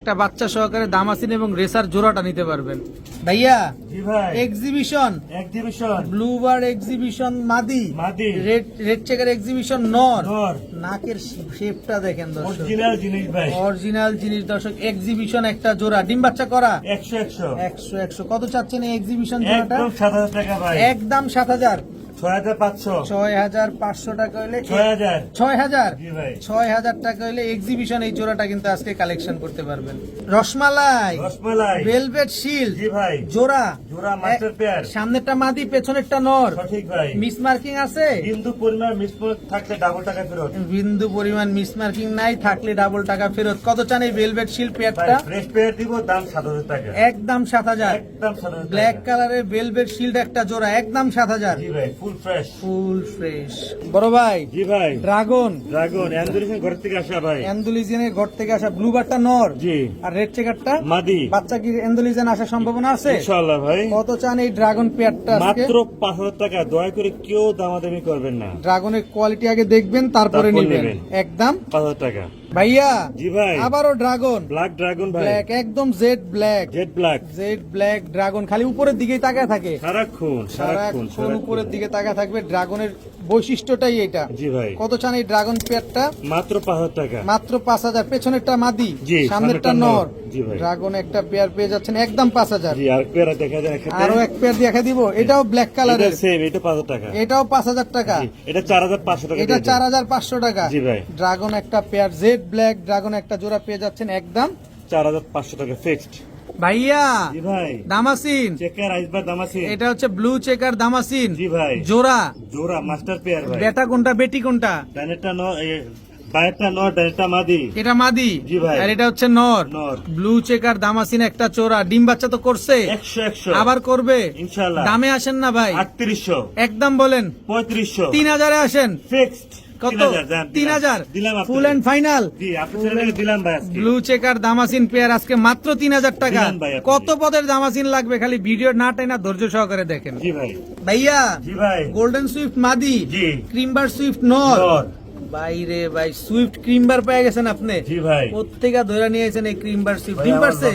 একটা বাচ্চা সহকারে দামাসিন এবং রেসার জোড়াটা নিতে পারবেন। ভাইয়া জি ভাই, এক্সিবিশন ব্লু বার এক্সিবিশন মাদি মাদি, রেড চেকার এক্সিবিশন নর। নর, নাকের শেপটা দেখেন দর্শক, অরিজিনাল জিনিস ভাই, অরিজিনাল জিনিস দর্শক। এক্সিবিশন একটা জোড়া, ডিম বাচ্চা করা 100 100 কত চাচ্ছেন এই এক্সিবিশন জোড়াটা? একদম 7000 টাকা ভাই, একদম 7000 6500 6500 টাকা হইলে 6000 6000 জি ভাই, 6000 টাকা হইলে এক্সিবিশন এই জোড়াটা কিন্তু আজকে কালেকশন করতে পারবেন। রসমালাই রসমালাই ভেলভেট শিল্ড জি ভাই, জোড়া জোড়া মাস্টার পেয়ার, সামনেরটা মাদি পেছনেরটা নর। সঠিক ভাই, মিস মার্কিং আছে? বিন্দু পরিমাণ মিসমার্ক থাকলে ডাবল টাকা ফেরত, বিন্দু পরিমাণ মিস মার্কিং নাই থাকলে ডাবল টাকা ফেরত। কত চান এই ভেলভেট শিল্ড ভাই পেয়ারটা? ফ্রেশ পেয়ার দিব, দাম 7000 টাকা, একদম 7000। একদম 7000 ব্ল্যাক কালারের ভেলভেট শিল্ড একটা জোড়া, একদম 7000। জি ভাই, ফুল ফ্রেশ, ফুল ফ্রেশ। বড় ভাই জি ভাই, ড্রাগন ড্রাগন অ্যান্ডুলিশন ঘর থেকে আসা ভাই, এন্ডোলিজিয়ানের ঘর থেকে আসা ব্লু বারটা নর জি, আর রেড চেকারটা মাদি, বাচ্চা। কি এন্ডোলিজিয়ান আসার সম্ভাবনা আছে? ইনশাআল্লাহ ভাই। কত চান এই ড্রাগন পেয়ারটা আজকে? মাত্র 5000 টাকা, দয়া করে কেউ দামাদামি করবেন না, ড্রাগনের কোয়ালিটি আগে দেখবেন তারপরে তারপর নেবেন। নেবেন। একদম 5000 টাকা। ভাইয়া জি ভাই, আবারও ড্রাগন ব্ল্যাক ড্রাগন ভাই, ব্ল্যাক, একদম jet black, jet black, jet black dragon. খালি উপরের দিকেই তাকায় থাকে, সারাক্ষণ সারাক্ষণ সারাক্ষণ উপরের দিকে তাকায় থাকবে। ড্রাগনের বৈশিষ্ট্যটাই এটা। জি ভাই, কত চান এই ড্রাগন পেয়ারটা? মাত্র 5000 টাকা, মাত্র 5000। পেছনেরটা মাদি, জি, সামনেরটা সামনেরটা নর। নর। জি ভাই, ড্রাগন একটা পেয়ার পেয়ে যাচ্ছেন একদম 5000। জি। আর পেয়ারা দেখা যায় এখানে, আরো এক পেয়ার দেখা দিব, এটাও ব্ল্যাক কালারের, সেম, এটা 5000 টাকা, এটাও 5000 টাকা, জি, এটা 4500 টাকা, এটা দিয়ে দেন। 4500 টাকা। জি ভাই, ড্রাগন একটা পেয়ার জেড ব্ল্যাক ড্রাগন একটা জোড়া পেয়ে যাচ্ছেন একদম 4500 টাকা ফিক্সড। ভাইয়া। জি ভাই, দামাসিন চেকার আইসবার দাম আছে, এটা হচ্ছে ব্লু চেকার দামাসিন জি ভাই, জোড়া। জোড়া মাস্টার পেয়ার ভাই, বেটা কোনটা বেটি কোনটা? ডানেরটা নর, বাইরেরটা নর, ডানেরটা মাদি, এটা মাদি, জি ভাই, আর এটা হচ্ছে নর। নর, ব্লু চেকার দামাসিন একটা চোরা, ডিম বাচ্চা তো করছে, 100 আবার করবে ইনশাআল্লাহ। দামে আসেন না ভাই, 3800, একদম বলেন 3500, 3000 এ আসেন। ফিক্সড। কত? 3000 দিলাম, ফুল এন্ড ফাইনাল। জি, আপনাদের ছেলেকে দিলাম ভাই আজকে। ব্লু চেকার দামাসিন পেয়ার আজকে মাত্র 3000 টাকা। দিলাম ভাই আপনি। কত পদের দামাসিন লাগবে খালি ভিডিও না টাইনা ধৈর্য সহকারে দেখেন। জি ভাই, ভাইয়া জি ভাই, গোল্ডেন সুইফট মাদি, জি, ক্রিমবার সুইফট নর। নর, বাইরে ভাই সুইফট ক্রিমবার পেয়ে গেছেন আপনি। জি ভাই, প্রত্যেকা ধরে নিয়েছেন এই ক্রিমবার সুইফট। ভাই, ডিম আমার পারছে?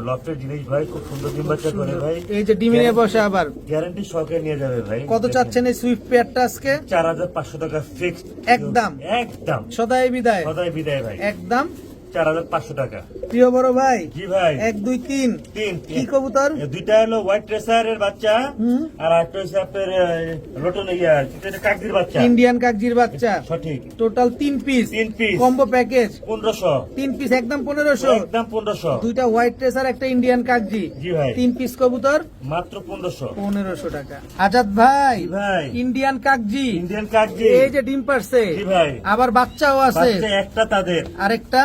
লফটের জিনিস ভাই, খুব সুন্দর ডিম বাচ্চা করে ভাই, এই যে ডিমে নিয়ে বসে আবার। গ্যারান্টি সহকারে নিয়ে যাবে ভাই। কত চাচ্ছেন এই সুইফট পেয়ারটা আজকে? 4500 টাকা ফিক্সড, একদম। একদম সদাই বিদায়, সদাই বিদায় ভাই, একদম 4500 টাকা। প্রিয় বড় ভাই। জি ভাই, 1 2 3 তিন কি কবুতর? দুইটা হলো হোয়াইট ট্রেসারের বাচ্চা, আর একটা হচ্ছে আপনার লোটন কাকদির বাচ্চা, ইন্ডিয়ান কাকজির বাচ্চা। সঠিক। Total 3 piece, 3 piece, combo package 1500, 3 piece একদম 1500। একদম 1500। দুইটা হোয়াইট ট্রেসার একটা ইন্ডিয়ান কাকজি, জি ভাই, 3 পিস কবুতর মাত্র 1500। 1500 টাকা। আজাদ ভাই জি ভাই, ইন্ডিয়ান কাকজি, ইন্ডিয়ান কাকজি, এই যে ডিম পারছে, জি ভাই, আবার বাচ্চাও আছে। বাচ্চা একটা তাদের, আরেকটা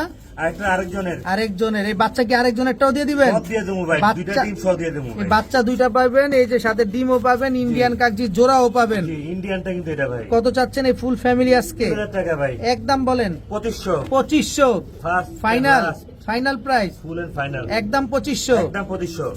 আরেকজনের, আরেকজনের। এই বাচ্চা কি আরেকজনেরটাও দিয়ে দিবেন? সব দিয়ে দেবো ভাই, বাচ্চা- দুইটা ডিম সব দিয়ে দেবো এই ভাই। বাচ্চা দুইটা পাবেন, এই যে সাথে ডিমও পাবেন, ইন্ডিয়ান কাকজি জোড়াও পাবেন। জি, ইন্ডিয়ানটা কিন্তু এটা ভাই, কত চাচ্ছেন এই ফুল ফ্যামিলি আজকে? 2000 টাকা ভাই, একদম বলেন 2500, 2500 first final, final price full and final, একদম 2500। একদম 2500।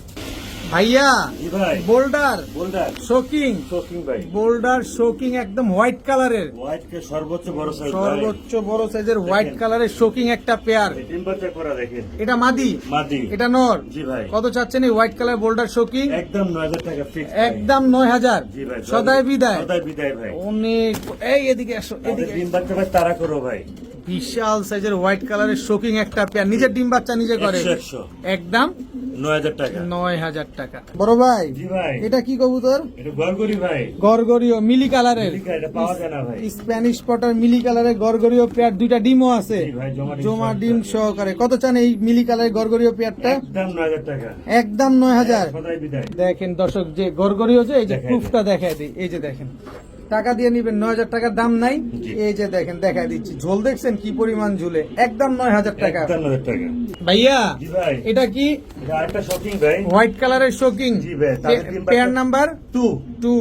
ভাইয়া জি ভাই, বোল্ডার বোল্ডার শোকিং, শোকিং ভাই, বোল্ডার শোকিং একদম হোয়াইট কালারের, হোয়াইট কে সর্বোচ্চ বড় সাইজ ভাই, সর্বোচ্চ বড় সাইজের হোয়াইট কালারের শোকিং একটা পেয়ার। ডিম বাচ্চা করা দেখেন, এটা মাদি, মাদি, এটা নর। জি ভাই, কত চাচ্ছেন এই হোয়াইট কালার বোল্ডার শোকিং? একদম 9000 টাকা ফিক্স, একদম 9000। জি ভাই, সদাই বিদায়, সদাই বিদায় ভাই। অনেক। এই এদিকে আসো, তাদের এদিকে। ডিম বাচ্চা ভাই তারা করো ভাই, বিশাল সাইজের হোয়াইট কালারের শোকিং একটা পেয়ার, নিজের ডিম বাচ্চা নিজে করে। 100 একদম 9000 টাকা। 9000 টাকা। বড় ভাই জি ভাই, এটা কি কবুতর? এটা গরগরি ভাই, গরগরিও মিলি কালারের, লিখা, এটা পাওয়া যায় না ভাই। স্প্যানিশ পটার মিলি কালারের গরগরিও পেয়ার, দুইটা ডিমও আছে, জি ভাই, জমা ডিম সহকারে। কত চান এই মিলি কালারের গরগরিও পেয়ারটা? একদম 9000 টাকা, একদম 9000। সদাই বিদায়। দেখেন দর্শক, যে গরগরিও যে এই যে দেখাই প্রুফটা দেখায় দিই, এই যে দেখেন, টাকা দিয়ে নিবেন, 9000 টাকার দাম নাই। জি। এই যে দেখেন দেখায় দিচ্ছি, ঝোল দেখছেন কি পরিমাণ ঝুলে, একদম 9000 টাকা। একদম 9000 টাকা। ভাইয়া জি ভাই, এটা কি? এটা আরেকটা শপিং ভাই, হোয়াইট কালারের শোকিং, জি ভাই, তাদের ডিম বাচ্চা- পেয়ার নাম্বার 2 2।